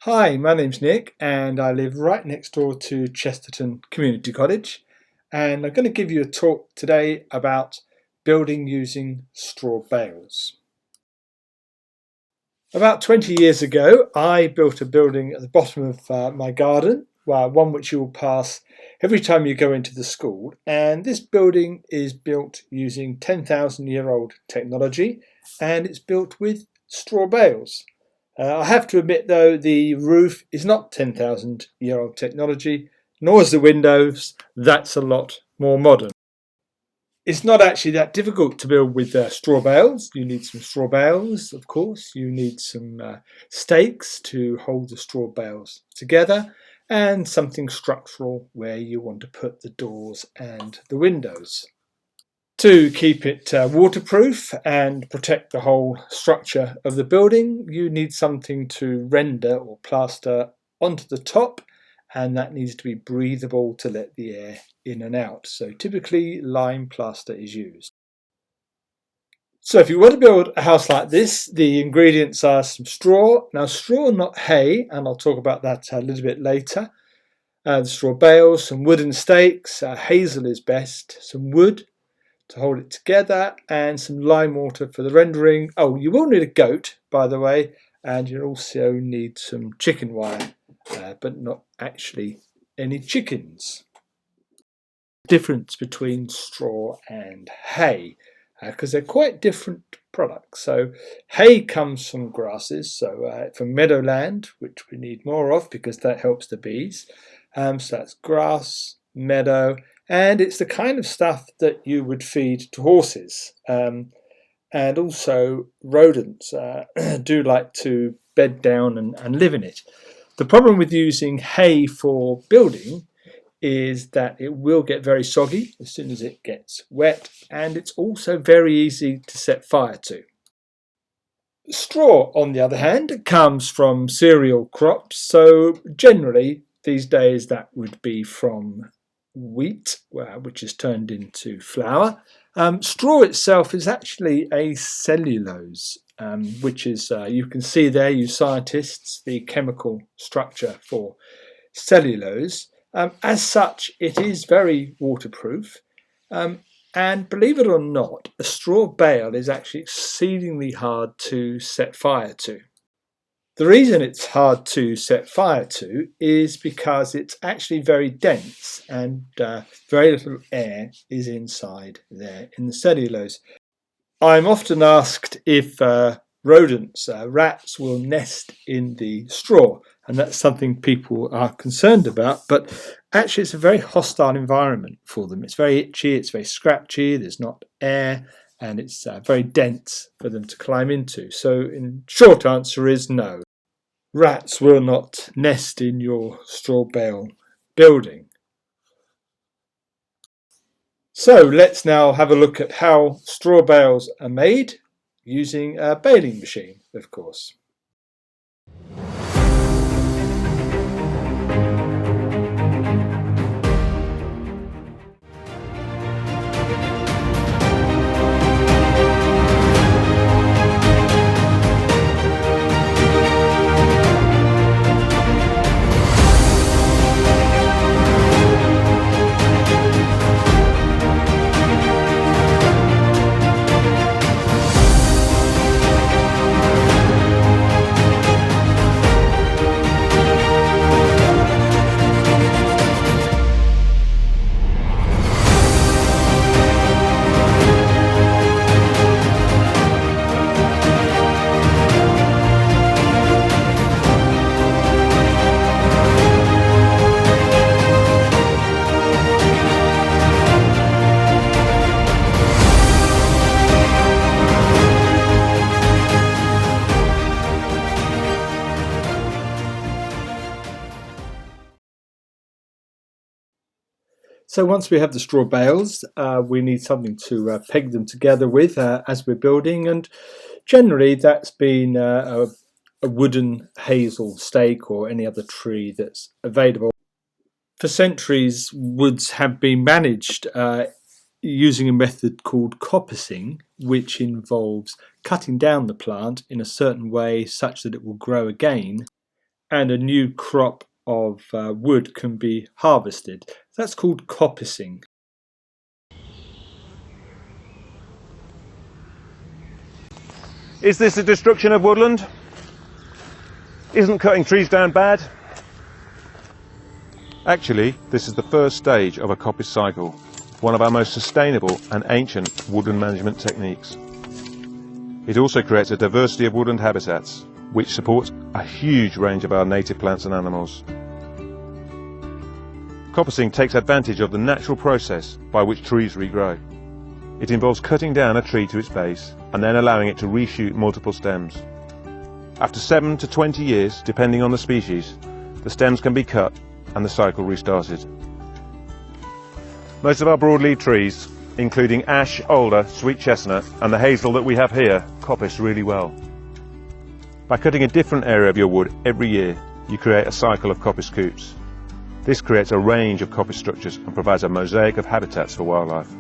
Hi, my name's Nick and I live right next door to Chesterton Community College, and I'm going to give you a talk today about building using straw bales. About 20 years ago I built a building at the bottom of my garden, one which you will pass every time you go into the school, and this building is built using 10,000-year-old technology and it's built with straw bales. I have to admit though, the roof is not 10,000-year-old technology, nor is the windows. That's a lot more modern. It's not actually that difficult to build with straw bales. You need some straw bales, of course. You need some stakes to hold the straw bales together, and something structural where you want to put the doors and the windows. To keep it waterproof and protect the whole structure of the building, you need something to render or plaster onto the top, and that needs to be breathable to let the air in and out. So typically lime plaster is used. So if you want to build a house like this, the ingredients are some straw. Now straw, not hay, and I'll talk about that a little bit later. The straw bales, some wooden stakes, hazel is best, some wood to hold it together, and some lime mortar for the rendering. Oh, you will need a goat, by the way, and you'll also need some chicken wire, but not actually any chickens. Difference between straw and hay, because they're quite different products. So hay comes from grasses, so from meadowland, which we need more of because that helps the bees. So that's grass, meadow, and it's the kind of stuff that you would feed to horses. And also rodents do like to bed down and live in it. The problem with using hay for building is that it will get very soggy as soon as it gets wet, and it's also very easy to set fire to. Straw, on the other hand, comes from cereal crops, so generally these days that would be from wheat, which is turned into flour. Straw itself is actually a cellulose, which is, you can see there, you scientists, the chemical structure for cellulose. As such, it is very waterproof. And believe it or not, a straw bale is actually exceedingly hard to set fire to. The reason it's hard to set fire to is because it's actually very dense and very little air is inside there in the cellulose. I'm often asked if rodents, rats, will nest in the straw, and that's something people are concerned about, but actually it's a very hostile environment for them. It's very itchy, it's very scratchy, there's not air, and it's very dense for them to climb into. So in short answer is no. Rats will not nest in your straw bale building. So let's now have a look at how straw bales are made using a baling machine, of course. So once we have the straw bales, we need something to peg them together with as we're building, and generally that's been a wooden hazel stake or any other tree that's available. For centuries, woods have been managed using a method called coppicing, which involves cutting down the plant in a certain way such that it will grow again, and a new crop of wood can be harvested. That's called coppicing. Is this a destruction of woodland? Isn't cutting trees down bad? Actually, this is the first stage of a coppice cycle, one of our most sustainable and ancient woodland management techniques. It also creates a diversity of woodland habitats, which supports a huge range of our native plants and animals. Coppicing takes advantage of the natural process by which trees regrow. It involves cutting down a tree to its base and then allowing it to reshoot multiple stems. After 7 to 20 years, depending on the species, the stems can be cut and the cycle restarted. Most of our broadleaf trees, including ash, alder, sweet chestnut and the hazel that we have here, coppice really well. By cutting a different area of your wood every year, you create a cycle of coppice coops. This creates a range of coppice structures and provides a mosaic of habitats for wildlife.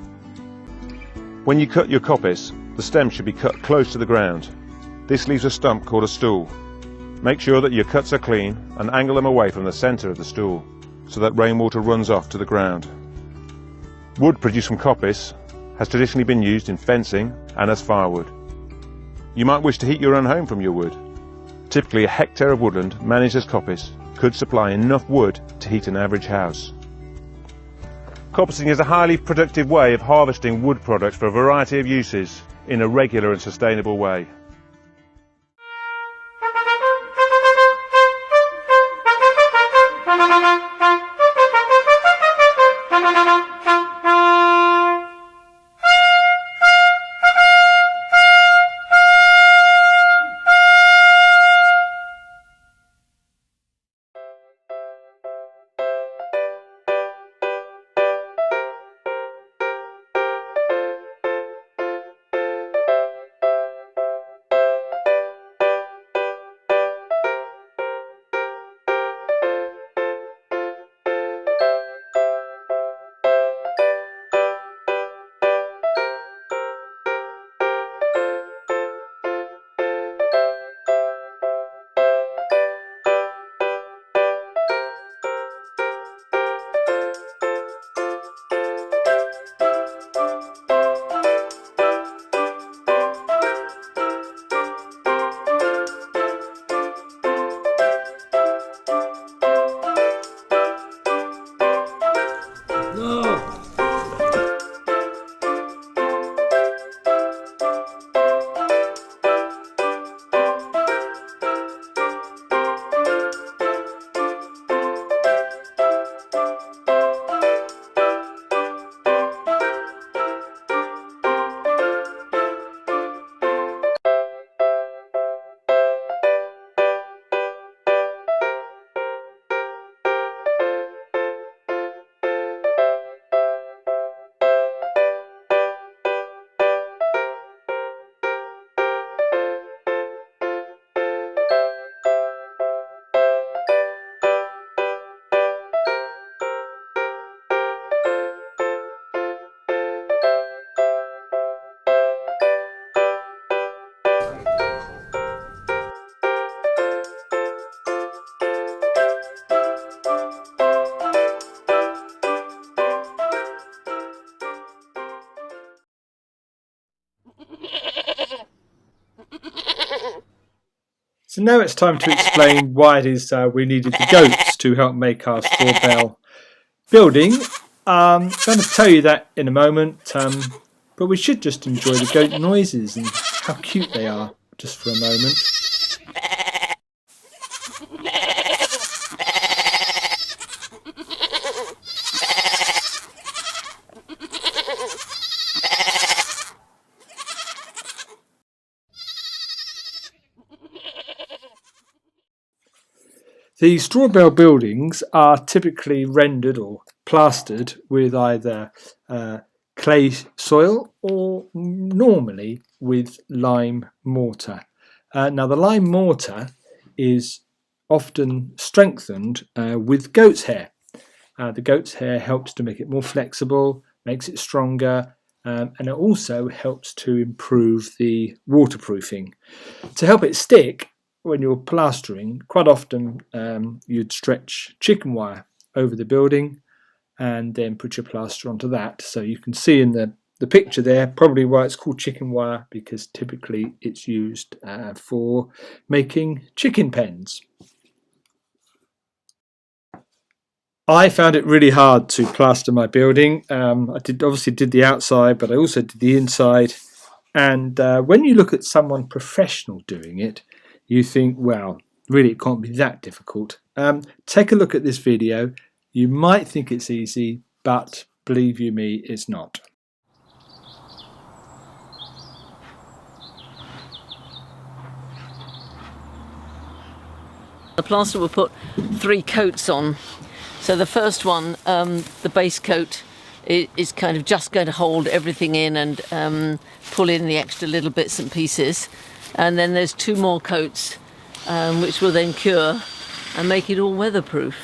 When you cut your coppice, the stem should be cut close to the ground. This leaves a stump called a stool. Make sure that your cuts are clean and angle them away from the centre of the stool so that rainwater runs off to the ground. Wood produced from coppice has traditionally been used in fencing and as firewood. You might wish to heat your own home from your wood. Typically, a hectare of woodland managed as coppice could supply enough wood to heat an average house. Coppicing is a highly productive way of harvesting wood products for a variety of uses in a regular and sustainable way. So now it's time to explain why it is we needed the goats to help make our straw bale building. I'm going to tell you that in a moment, but we should just enjoy the goat noises and how cute they are just for a moment. The straw bale buildings are typically rendered or plastered with either clay soil or normally with lime mortar. Now the lime mortar is often strengthened with goat's hair. The goat's hair helps to make it more flexible, makes it stronger, and it also helps to improve the waterproofing. To help it stick, when you're plastering, quite often you'd stretch chicken wire over the building and then put your plaster onto that. So you can see in the picture there probably why it's called chicken wire, because typically it's used for making chicken pens. I found it really hard to plaster my building. I obviously did the outside, but I also did the inside. And when you look at someone professional doing it, you think, well, really it can't be that difficult. Take a look at this video. You might think it's easy, but believe you me, it's not. The plaster will put 3 coats on. So the first one, the base coat, is kind of just going to hold everything in and pull in the extra little bits and pieces. And then there's 2 more coats which will then cure and make it all weatherproof.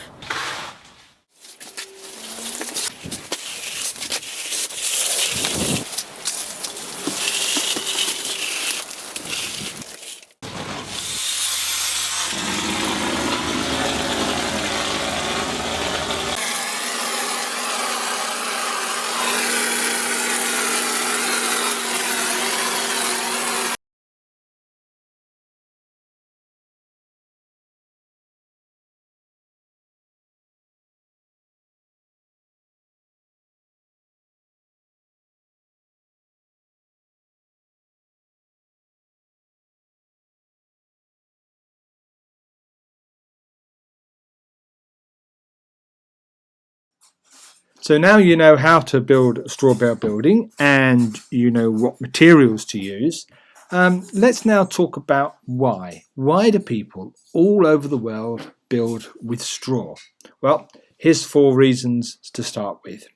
So now you know how to build a straw bale building and you know what materials to use. Let's now talk about why. Why do people all over the world build with straw? Well, here's 4 reasons to start with.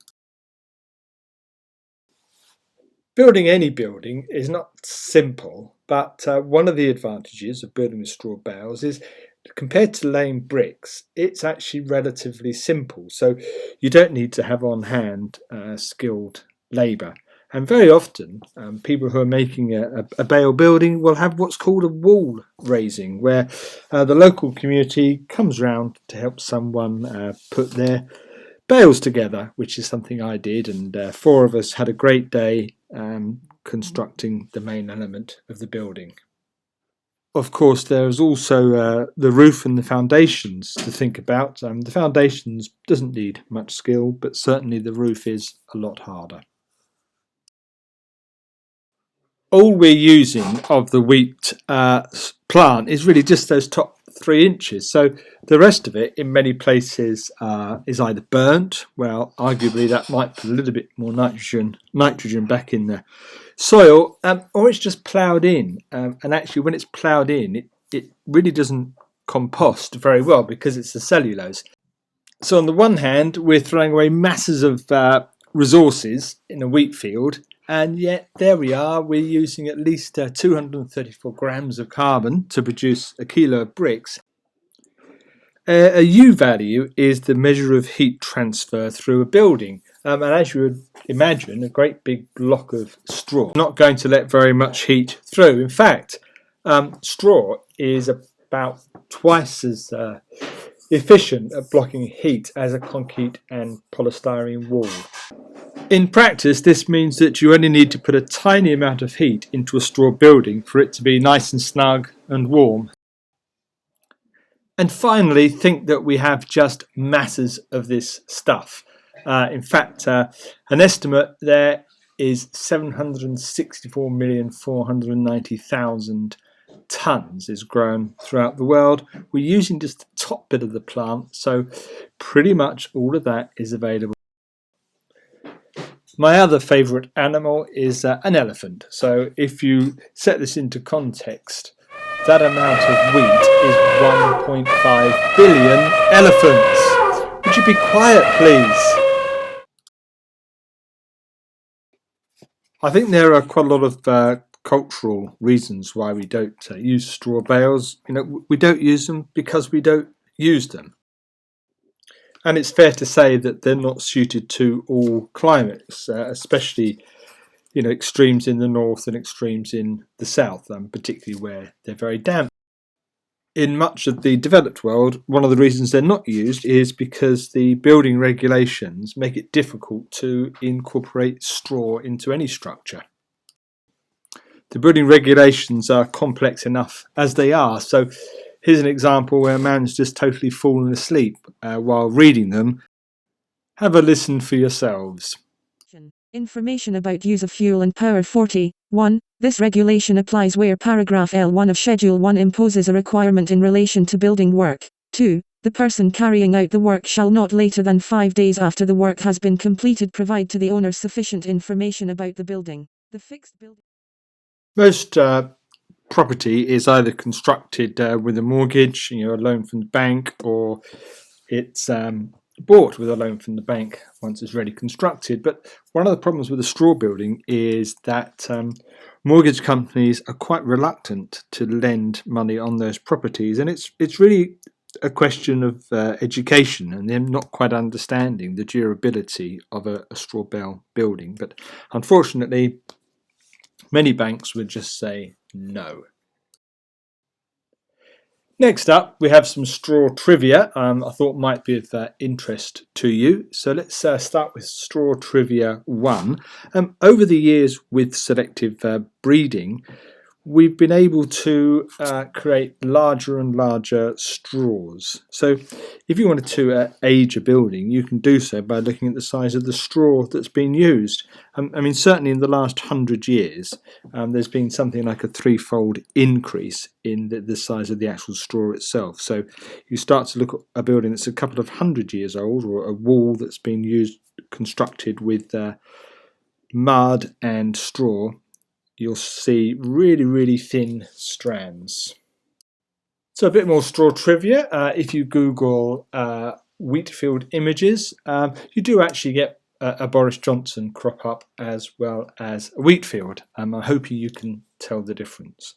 Building any building is not simple, but one of the advantages of building with straw bales is, compared to laying bricks, it's actually relatively simple. So you don't need to have on hand skilled labour. And very often people who are making a bale building will have what's called a wall raising, where the local community comes round to help someone put their bales together, which is something I did, and 4 of us had a great day constructing the main element of the building. Of course, there is also the roof and the foundations to think about. The foundations doesn't need much skill, but certainly the roof is a lot harder. All we're using of the wheat plant is really just those top 3 inches. So the rest of it in many places is either burnt, well, arguably that might put a little bit more nitrogen back in the soil, or it's just ploughed in. And actually when it's ploughed in, it really doesn't compost very well because it's the cellulose. So on the one hand, we're throwing away masses of resources in a wheat field, and yet there we are, we're using at least 234 grams of carbon to produce a kilo of bricks. A U value is the measure of heat transfer through a building, and as you would imagine, a great big block of straw not going to let very much heat through. In fact, straw is about twice as efficient at blocking heat as a concrete and polystyrene wall. In practice, this means that you only need to put a tiny amount of heat into a straw building for it to be nice and snug and warm. And finally, think that we have just masses of this stuff. In fact, an estimate there is 764,490,000 tonnes is grown throughout the world. We're using just the top bit of the plant, so pretty much all of that is available. My other favourite animal is an elephant. So if you set this into context, that amount of wheat is 1.5 billion elephants. Would you be quiet, please? I think there are quite a lot of cultural reasons why we don't use straw bales. We don't use them because we don't use them. And it's fair to say that they're not suited to all climates, especially extremes in the north and extremes in the south, particularly where they're very damp. in much of the developed world, one of the reasons they're not used is because the building regulations make it difficult to incorporate straw into any structure. The building regulations are complex enough as they are, so here's an example where a man's just totally fallen asleep while reading them. Have a listen for yourselves. Information about use of fuel and power. 41. This regulation applies where paragraph L1 of Schedule 1 imposes a requirement in relation to building work. 2. The person carrying out the work shall not later than 5 days after the work has been completed provide to the owner sufficient information about the building. The fixed building. Most property is either constructed with a mortgage, a loan from the bank, or it's bought with a loan from the bank once it's ready constructed. But one of the problems with a straw building is that mortgage companies are quite reluctant to lend money on those properties, and it's really a question of education and them not quite understanding the durability of a straw bale building. But unfortunately, many banks would just say no. Next up, we have some straw trivia I thought might be of interest to you. So let's start with straw trivia 1. Over the years with selective breeding, we've been able to create larger and larger straws. So if you wanted to age a building, you can do so by looking at the size of the straw that's been used. Certainly in the last 100 years, there's been something like a 3-fold increase in the size of the actual straw itself. So you start to look at a building that's a couple of 100 years old, or a wall that's been constructed with mud and straw, you'll see really, really thin strands. So a bit more straw trivia. If you Google wheat field images, you do actually get a Boris Johnson crop up as well as a wheat field. I'm hoping you can tell the difference.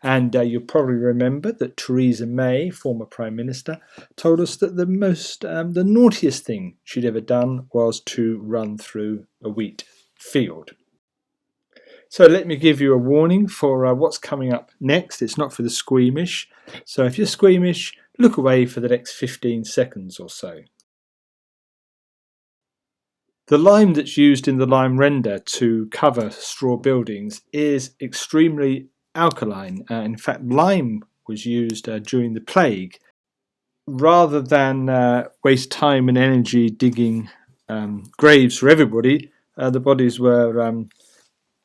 And you'll probably remember that Theresa May, former Prime Minister, told us that the naughtiest thing she'd ever done was to run through a wheat field. So let me give you a warning for what's coming up next. It's not for the squeamish. So if you're squeamish, look away for the next 15 seconds or so. The lime that's used in the lime render to cover straw buildings is extremely alkaline. In fact, lime was used during the plague. Rather than waste time and energy digging graves for everybody, the bodies were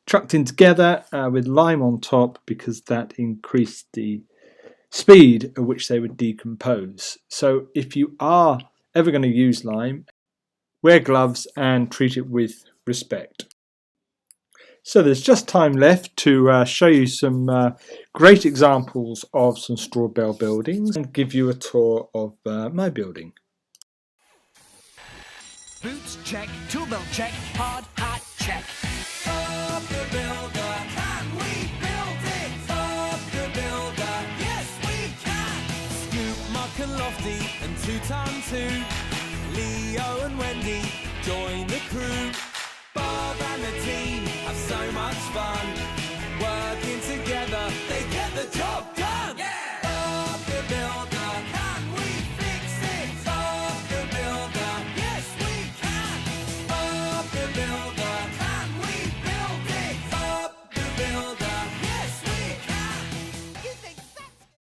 trucked in together with lime on top, because that increased the speed at which they would decompose. So if you are ever going to use lime, wear gloves and treat it with respect. So there's just time left to show you some great examples of some straw bale buildings and give you a tour of my building. Boots check, tool belt check, hard hat check. Up the builder, can we build it? Up the builder, yes we can. Scoop, Muck and Lofty and 2-ton-2. Leo and Wendy join the crew. Bob and the team have so much fun. Working together, they get the job done.